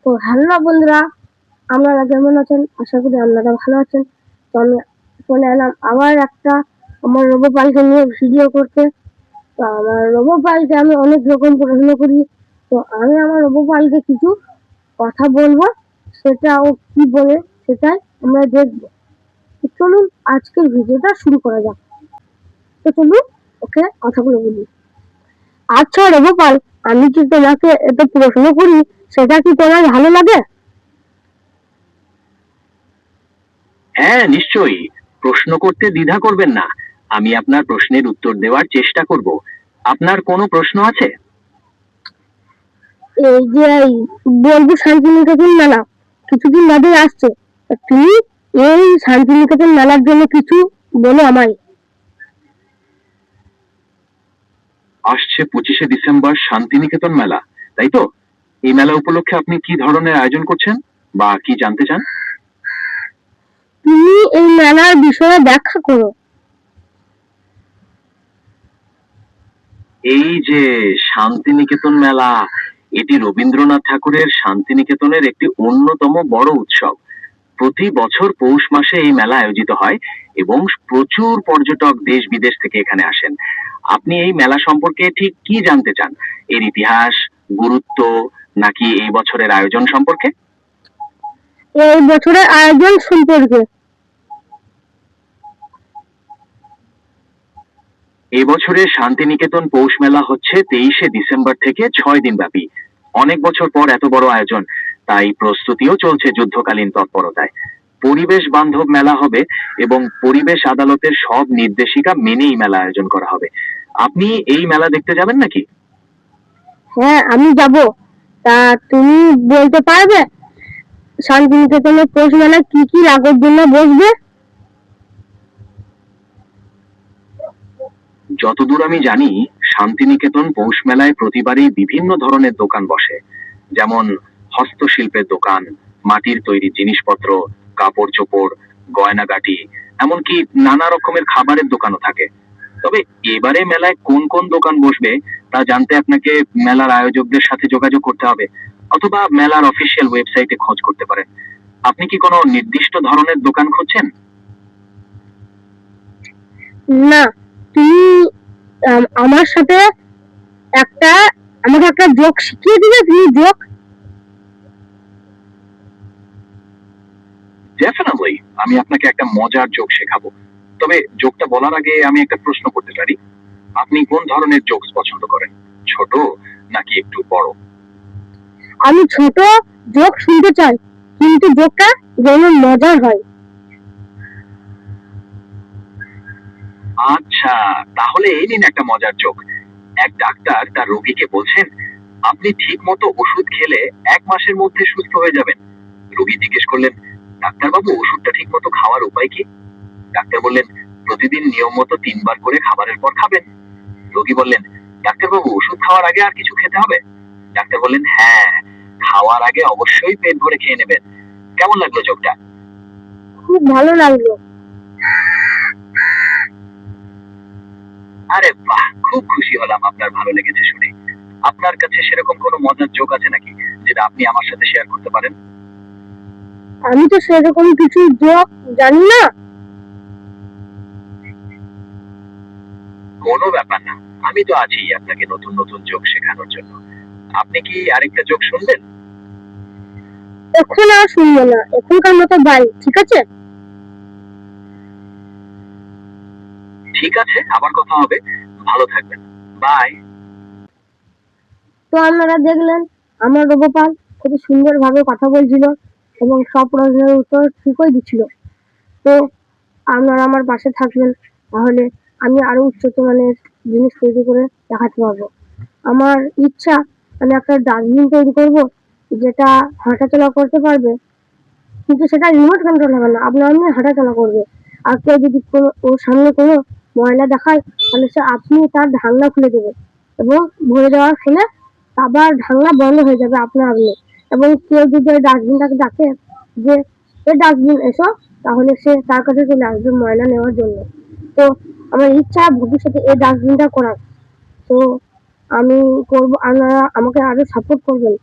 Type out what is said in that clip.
তো হ্যালো বন্ধুরা, আপনারা কেমন আছেন? আশা করি আপনারা ভালো আছেন। তো আমি চলে এলাম আবার একটা আমার রোবোপালকে নিয়ে ভিডিও করতে। তো আমার রোবোপালকে আমি অনেক রকম পড়াশোনা করি। তো আমি আমার রোবোপালকে কিছু কথা বলবো, সেটা ও কি বলে সেটাই আমরা দেখবো। তো চলুন আজকের ভিডিওটা শুরু করা যাক। তো চলুন ওকে কথাগুলো বলি। আচ্ছা রোবোপাল, আমি কি তোমাকে এত প্রশ্ন করি, সেটা কি তোমার ভালো লাগে? হ্যাঁ, নিশ্চয়ই। প্রশ্ন করতে দ্বিধা করবেন না। আমি আপনার প্রশ্নের উত্তর দেওয়ার চেষ্টা করব। আপনার কোনো প্রশ্ন আছে? এই যে বলবো শান্তিনিকেতন মেলা কিছুদিন বাদে আসছে, তা তুমি এই শান্তিনিকেতন মেলার জন্য কিছু বলো আমায়। আসছে 25শে ডিসেম্বর শান্তিনিকেতন মেলা, তাই তো? এই মেলা উপলক্ষে আপনি কি ধরনের আয়োজন করছেন বা কি জানতে চান? তুমি এই মেলার বিষয়ে ব্যাখ্যা করো। এই যে শান্তিনিকেতন মেলা, এটি রবীন্দ্রনাথ ঠাকুরের শান্তিনিকেতনের একটি অন্যতম বড় উৎসব। প্রতি বছর পৌষ মাসে এই মেলা আয়োজিত হয় এবং প্রচুর পর্যটক দেশ বিদেশ থেকে এখানে আসেন। আপনি এই মেলা সম্পর্কে ঠিক কি জানতে চান? এর ইতিহাস, গুরুত্ব, নাকি এই বছরের আয়োজন সম্পর্কে? এই বছরের আয়োজন সম্পর্কে। এবছরের শান্তিনিকেতন পৌষ মেলা হচ্ছে 23শে ডিসেম্বর থেকে 6 দিন ব্যাপী। অনেক বছর পর এত বড় আয়োজন, তাই প্রস্তুতিও চলছে যুদ্ধকালীন তৎপরতায়। পরিবেশ বান্ধব মেলা হবে এবং পরিবেশ আদালতের সব নির্দেশিকা মেনেই মেলা আয়োজন করা হবে। আপনি এই মেলা দেখতে যাবেন নাকি? হ্যাঁ, আমি যাব। তা তুমি বলতে পারবে শান্তিনিকেতনের পৌষ মেলায় কি কি আকর্ষণ বসবে? যতদূর আমি জানি, শান্তিনিকেতন পৌষ মেলায় প্রতিবারই বিভিন্ন ধরনের দোকান বসে। যেমন হস্তশিল্পের দোকান, মাটির তৈরি জিনিসপত্র, কাপড় চোপড়, গয়নাগাটি, এমনকি নানা রকমের খাবারের দোকানও থাকে। তবে এবারে মেলায় কোন কোন দোকান বসবে তা জানতে আপনাকে মেলার আয়োজকদের সাথে যোগাযোগ করতে হবে, অথবা মেলার অফিসিয়াল ওয়েবসাইটে খোঁজ করতে পারেন। আপনি কি কোনো নির্দিষ্ট ধরনের দোকান খুঁজছেন? না, তুমি আমার সাথে একটা আমাকে একটা জোক শিখিয়ে দিবে, তুমি জোক। ডেফিনেটলি, আমি আপনাকে একটা মজার জোক শেখাবো। তবে জোকটা বলার আগে আমি একটা প্রশ্ন করতে পারি। আপনি কোন ধরনের জোকস পছন্দ করেন? ছোট নাকি একটু বড়? আমি ছোট জোক শুনতে চাই, কিন্তু জোকটা যেন মজার হয়। আচ্ছা, তাহলে এই নিন একটা মজার জোক। এক ডাক্তার তার রোগীকে বলছেন, আপনি ঠিক মতো ওষুধ খেলে 1 মাসের মধ্যে সুস্থ হয়ে যাবেন। রোগী জিজ্ঞেস করলেন, ডাক্তারবাবু, ওষুধটা ঠিক মতো খাওয়ার উপায় কি? ডাক্তার বললেন, প্রতিদিন নিয়ম মতো 3 বার করে খাবারের পর খাবেন। রোগী বললেন, ডাক্তারবাবু, ওষুধ খাওয়ার আগে আর কিছু খেতে হবে? ডাক্তার বললেন, হ্যাঁ, খাওয়ার আগে অবশ্যই পেট ভরে খেয়ে নেবেন। কেমন লাগলো জোকটা? খুব ভালো লাগলো। আরে বাহ, খুব খুশি হলাম আপনার ভালো লেগেছে শুনে। আপনার কাছে সেরকম কোনো মজার জোক আছে নাকি, যেটা আপনি আমার সাথে শেয়ার করতে পারেন? আমি তো সেরকম কিছু জোক জানি না। কোনো ব্যাপার না, আমি তো আছি আপনাকে নতুন নতুন জোক শেখানোর জন্য। আপনি কি আরেকটা জোক শুনবেন? এখন আর শুনবো না, এখনকার মতো বাই, ঠিক আছে? ঠিক আছে, আবার কথা হবে। ভালো থাকবেন। বাই। তো আপনারা দেখলেন আমার রোবোপাল খুব সুন্দরভাবে কথা বলছিল এবং সব প্রশ্নের উত্তর ঠিকই দিচ্ছিল। তো আপনারা আমার পাশে থাকবেন, তাহলে আমি আরো উন্নত মানের জিনিস তৈরি করে দেখাতে পারবো। আমার ইচ্ছা, আমি একটা ডাস্টবিন তৈরি করব, যেটা হাঁটাচলা করতে পারবে, কিন্তু সেটা রিমোট কন্ট্রোল হবে না, আপনি আপনি হাঁটাচলা করবে। আর কেউ যদি ওর সামনে কোনো ময়লা দেখায়, তাহলে সে আপনি তার ঢাকনা খুলে দেবে এবং ভরে যাওয়ার ফলে আবার ঢাকনা বন্ধ হয়ে যাবে আপনা আপনি। এবং কেউ যদি ওই ডাস্টবিনটাকে ডাকে যে এ ডাস্টবিন এসো, তাহলে সে তার কাছে চলে আসবে ময়লা নেওয়ার জন্য। তো আমার ইচ্ছা ভবিষ্যতে এই ডাস্টবিনটা করার। তো আমি করবো, আপনারা আমাকে আরো সাপোর্ট করবেন।